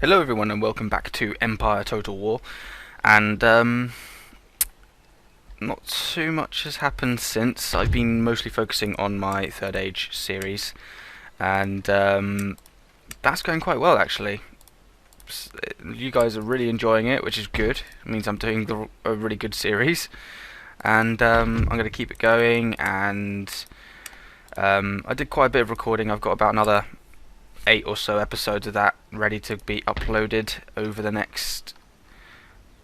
Hello everyone and welcome back to Empire Total War, and not too much has happened since. I've been mostly focusing on my Third Age series, and that's going quite well actually. You guys are really enjoying it, which is good. It means I'm doing a really good series, and I'm going to keep it going, and I did quite a bit of recording. I've got about another 8 or so episodes of that ready to be uploaded over the next,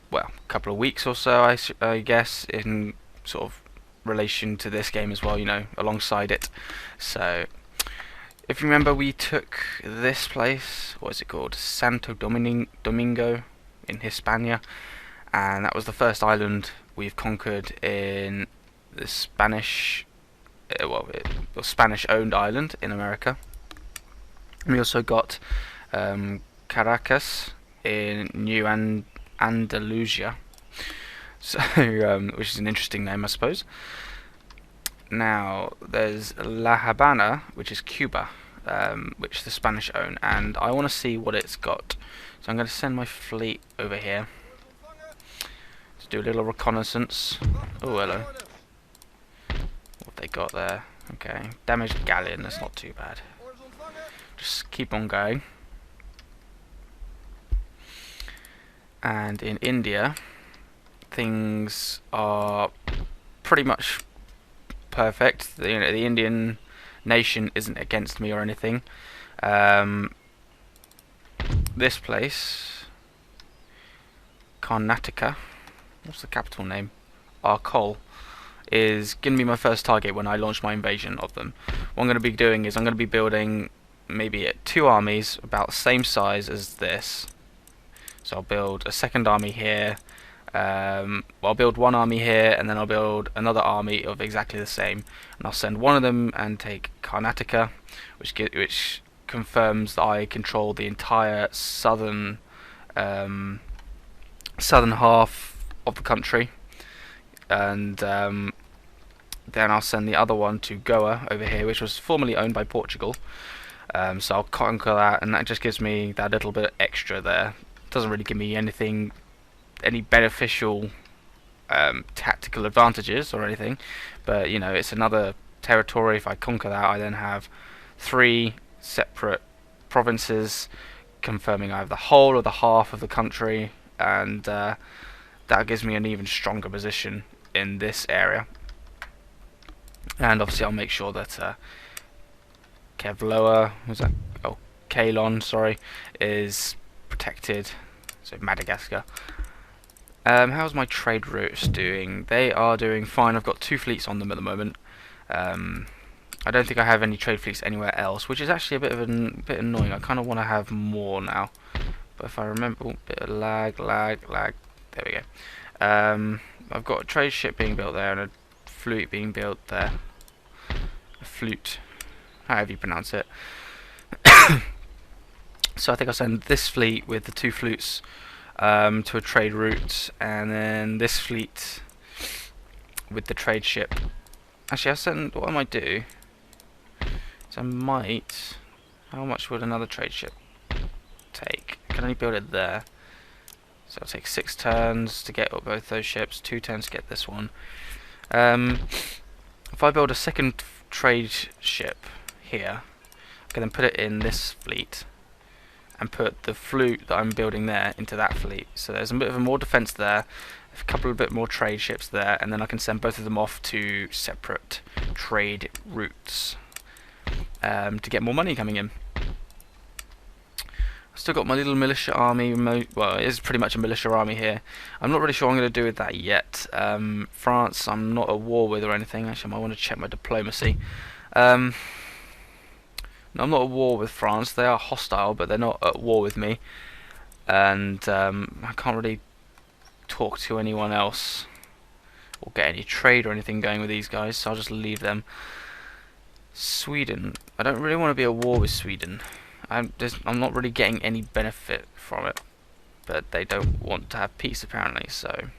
well, couple of weeks or so, I guess, in sort of relation to this game as well, you know, alongside it. So, if you remember, we took this place, what is it called? Santo Domingo in Hispania, and that was the first island we've conquered in the Spanish, Spanish-owned island in America. We also got Caracas in New Andalusia, so which is an interesting name, I suppose. Now there's La Habana, which is Cuba, which the Spanish own, and I want to see what it's got. So I'm going to send my fleet over here to do a little reconnaissance. Oh, hello. What they got there? Okay, damaged galleon. That's not too bad. Just keep on going. And in India, things are pretty much perfect. The Indian nation isn't against me or anything. This place, Karnataka, what's the capital name? Arcole, is going to be my first target when I launch my invasion of them. What I'm going to be doing is I'm going to be building maybe 2 armies about the same size as this. So I'll build a second army here, I'll build 1 army here, and then I'll build another army of exactly the same, and I'll send one of them and take Karnataka, which confirms that I control the entire southern half of the country, and then I'll send the other one to Goa over here, which was formerly owned by Portugal. So I'll conquer that, and that just gives me that little bit extra there. Doesn't really give me any beneficial tactical advantages or anything, but you know, it's another territory. If I conquer that, I then have 3 separate provinces, confirming I have the whole or the half of the country, and that gives me an even stronger position in this area. And obviously I'll make sure that Kevloa, was that? Oh, Ceylon, sorry, is protected. So Madagascar. How's my trade routes doing? They are doing fine. I've got 2 fleets on them at the moment. I don't think I have any trade fleets anywhere else, which is actually a bit annoying. I kind of want to have more now. But if I remember, bit of lag. There we go. I've got a trade ship being built there and a fleet being built there. A flute, however you pronounce it. So I think I'll send this fleet with the 2 flutes to a trade route, and then this fleet with the trade ship. Actually, I'll send. What I might do is I might. How much would another trade ship take? I can only build it there, so it'll take 6 turns to get up both those ships, 2 turns to get this one. If I build a second trade ship here, I can then put it in this fleet and put the flute that I'm building there into that fleet. So there's a bit of a more defense there, a couple of bit more trade ships there, and then I can send both of them off to separate trade routes to get more money coming in. I've still got my little militia army. Well, it is pretty much a militia army here. I'm not really sure what I'm going to do with that yet. France, I'm not at war with or anything. Actually, I might want to check my diplomacy. No, I'm not at war with France. They are hostile, but they're not at war with me. And I can't really talk to anyone else or get any trade or anything going with these guys, so I'll just leave them. Sweden. I don't really want to be at war with Sweden. I'm not really getting any benefit from it, but they don't want to have peace apparently, so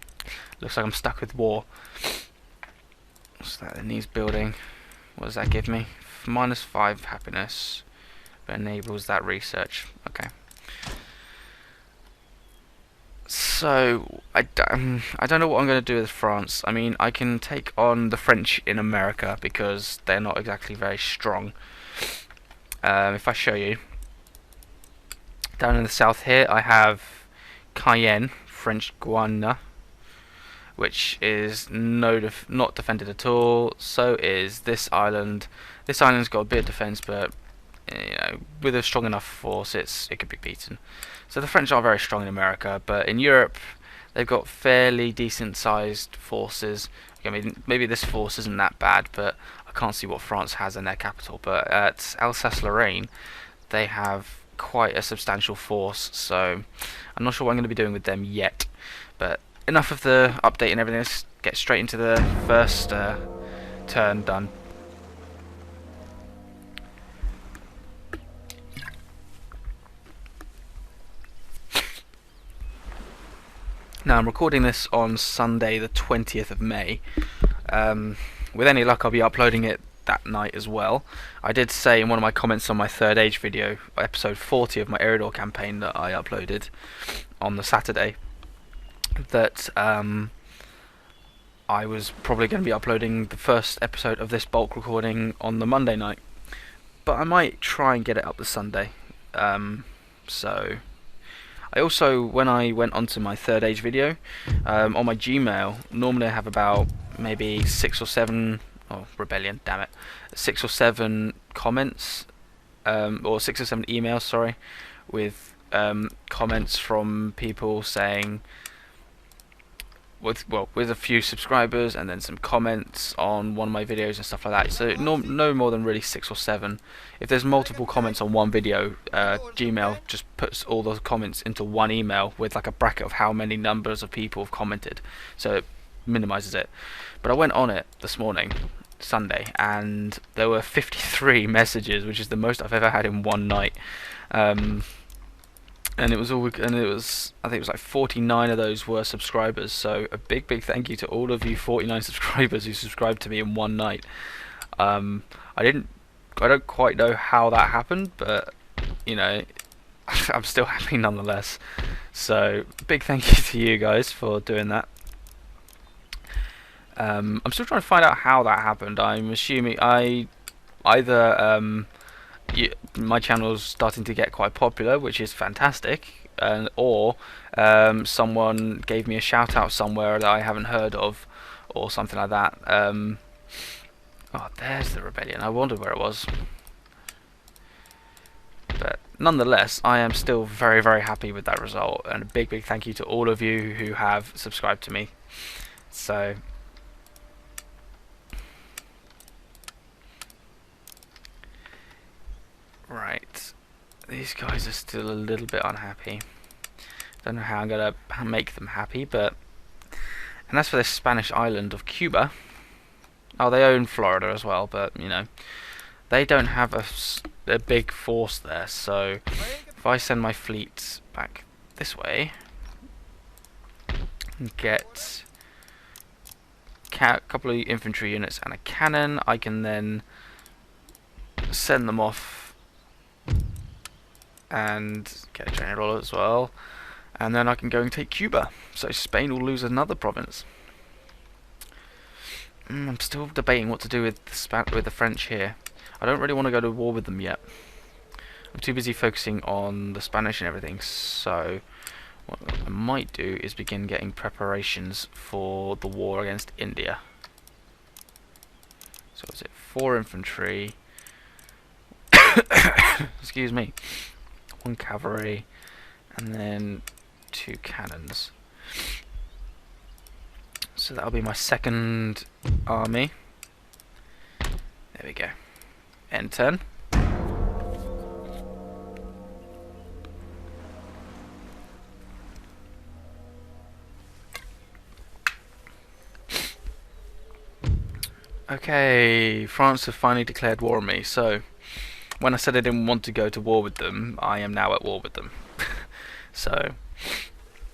looks like I'm stuck with war. What's that? It needs building. What does that give me? -5 happiness, but enables that research. Okay. So I don't know what I'm going to do with France. I mean, I can take on the French in America because they're not exactly very strong. If I show you, down in the south here, I have Cayenne, French Guiana, which is not defended at all. So is this island. This island's got a bit of defense, but with a strong enough force, it could be beaten. So the French are very strong in America, but in Europe, they've got fairly decent-sized forces. I mean, maybe this force isn't that bad, but I can't see what France has in their capital. But at Alsace-Lorraine, they have quite a substantial force, so I'm not sure what I'm going to be doing with them yet. But enough of the update and everything. Let's get straight into the first turn done. Now I'm recording this on Sunday the 20th of May. With any luck I'll be uploading it that night as well. I did say in one of my comments on my Third Age video, episode 40 of my Eriador campaign that I uploaded on the Saturday, that I was probably going to be uploading the first episode of this bulk recording on the Monday night. But I might try and get it up the Sunday. So I also, when I went onto my Third Age video, on my Gmail, normally I have about maybe 6 or 7, oh, Rebellion, damn it, 6 or 7 comments, or 6 or 7 emails, sorry, with comments from people saying, with a few subscribers and then some comments on one of my videos and stuff like that. So no more than really 6 or 7. If there's multiple comments on one video, Gmail just puts all those comments into one email with like a bracket of how many numbers of people have commented, so it minimizes it. But I went on it this morning, Sunday, and there were 53 messages, which is the most I've ever had in one night. And it was I think it was like 49 of those were subscribers. So a big thank you to all of you 49 subscribers who subscribed to me in one night. I don't quite know how that happened, but I'm still happy nonetheless. So big thank you to you guys for doing that. I'm still trying to find out how that happened. I'm assuming my channel's starting to get quite popular, which is fantastic, or someone gave me a shout out somewhere that I haven't heard of, or something like that. Oh, there's the Rebellion. I wondered where it was. But nonetheless, I am still very happy with that result, and a big thank you to all of you who have subscribed to me. So right, these guys are still a little bit unhappy. Don't know how I'm gonna make them happy, but and as for this Spanish island of Cuba, oh, they own Florida as well, but they don't have a big force there. So if I send my fleet back this way and get a couple of infantry units and a cannon, I can then send them off and get a general as well, and then I can go and take Cuba. So Spain will lose another province. I'm still debating what to do with the French here. I don't really want to go to war with them yet. I'm too busy focusing on the Spanish and everything. So what I might do is begin getting preparations for the war against India. So is it 4 infantry? Excuse me. 1 cavalry, and then 2 cannons. So that'll be my second army. There we go. End turn. Okay, France have finally declared war on me. So when I said I didn't want to go to war with them, I am now at war with them. So,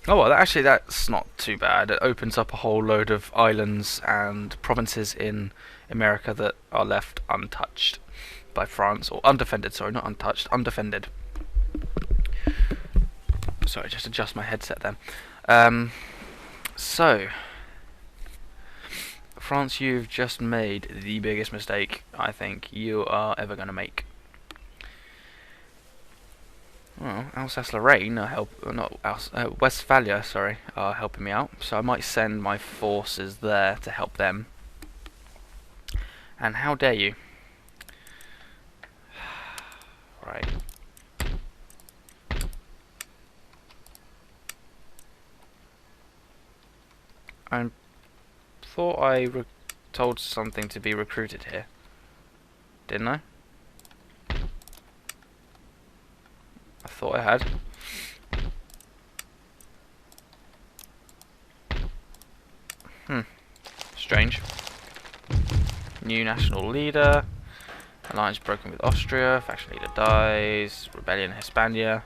oh well, actually that's not too bad. It opens up a whole load of islands and provinces in America that are left untouched by France, or undefended, sorry, not untouched, undefended. Sorry, just adjust my headset then. So, France, you've just made the biggest mistake I think you are ever going to make. Well, Alsace-Lorraine are Westphalia, sorry, are helping me out, so I might send my forces there to help them. And how dare you? Right. I thought I told something to be recruited here. Didn't I? I thought I had. Strange. New national leader. Alliance broken with Austria. Faction leader dies. Rebellion in Hispania.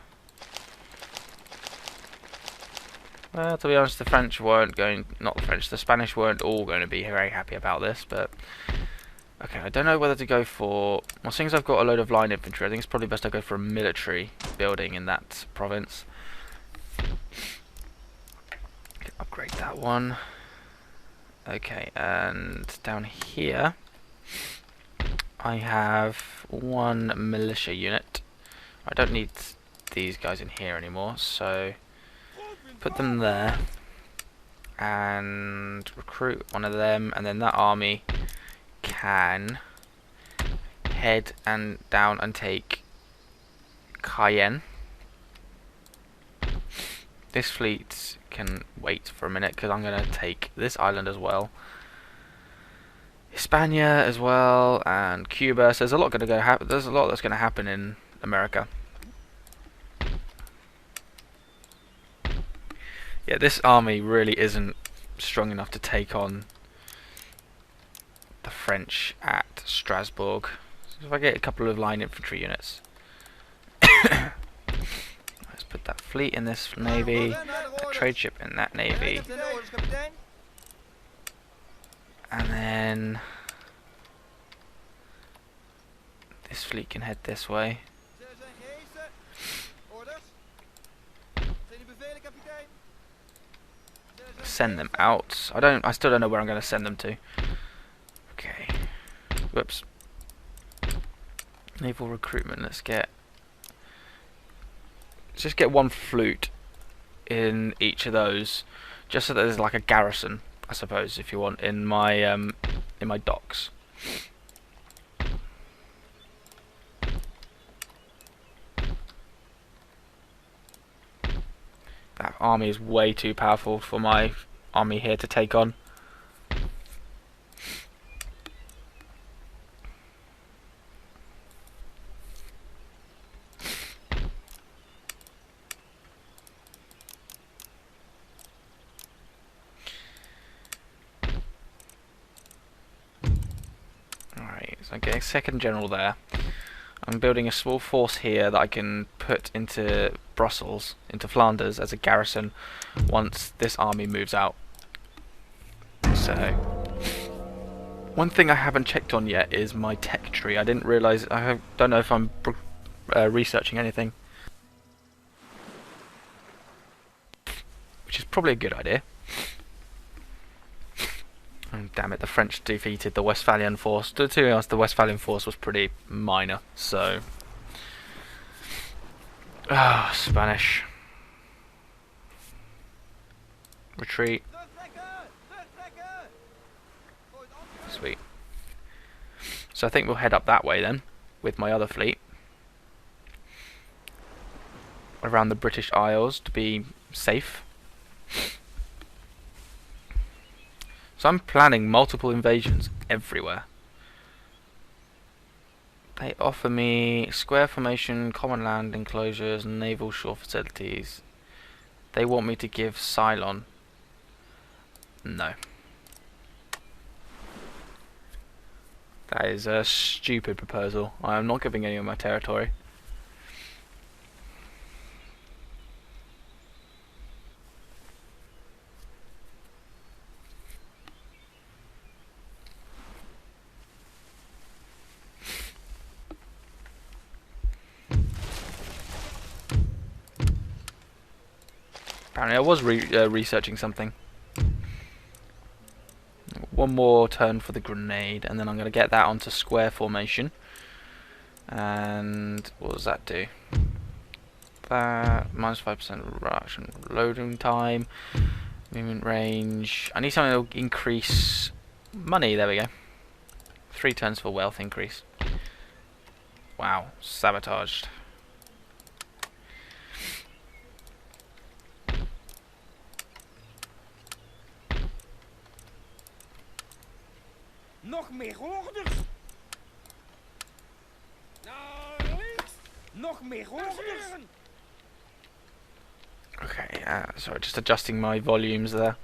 Well, to be honest, the French weren't going... Not the French, the Spanish weren't all going to be very happy about this, but... Okay, I don't know whether to go for... Well, seeing as I've got a load of line infantry, I think it's probably best I go for a military building in that province. Upgrade that one. Okay, and down here... I have one militia unit. I don't need these guys in here anymore, so... Put them there. And recruit one of them, and then that army can head and down and take Cayenne. This fleet can wait for a minute because I'm going to take this island as well, Hispania as well, and Cuba. So there's a lot going to go. There's a lot that's going to happen in America. Yeah, this army really isn't strong enough to take on the French at Strasbourg. So if I get a couple of line infantry units. Let's put that fleet in this navy, that trade ship in that navy. And then this fleet can head this way. Send them out. I still don't know where I'm going to send them to. Okay. Whoops. Naval recruitment. Let's just get one flute in each of those, just so that there's like a garrison, I suppose, if you want, in my docks. That army is way too powerful for my army here to take on. Alright, so I'm getting second general there. I'm building a small force here that I can put into Brussels, into Flanders, as a garrison once this army moves out. So, one thing I haven't checked on yet is my tech tree. I didn't realise, don't know if I'm researching anything, which is probably a good idea. Oh, damn it, the French defeated the Westphalian force. To be honest, the Westphalian force was pretty minor, so... Ah, Spanish. Retreat. Sweet. So I think we'll head up that way then, with my other fleet. Around the British Isles to be safe. So I'm planning multiple invasions everywhere. They offer me square formation, common land enclosures, naval shore facilities. They want me to give Ceylon. No. That is a stupid proposal. I am not giving any of my territory. Apparently I was researching something. One more turn for the grenade, and then I'm going to get that onto square formation. And what does that do? That -5% reduction loading time, movement range. I need something that will increase money. There we go. 3 turns for wealth increase. Wow, sabotaged. Nog meer orders. Naar links. Nog meer orders. Okay, sorry, just adjusting my volumes there.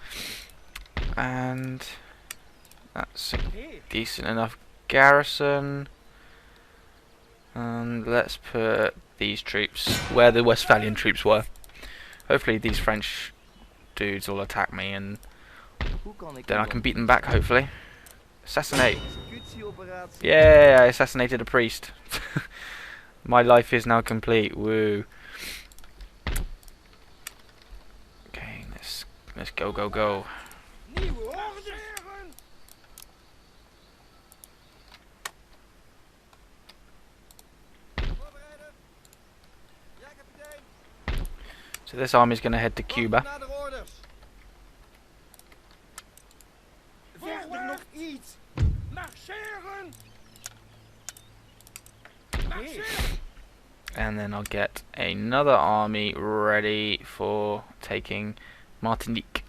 And that's a decent enough garrison. And let's put these troops where the Westphalian troops were. Hopefully these French dudes will attack me, and then I can beat them back, hopefully. Assassinate. Yeah, I assassinated a priest. My life is now complete. Woo. Okay, let's go. So this army is going to head to Cuba. And then I'll get another army ready for taking Martinique.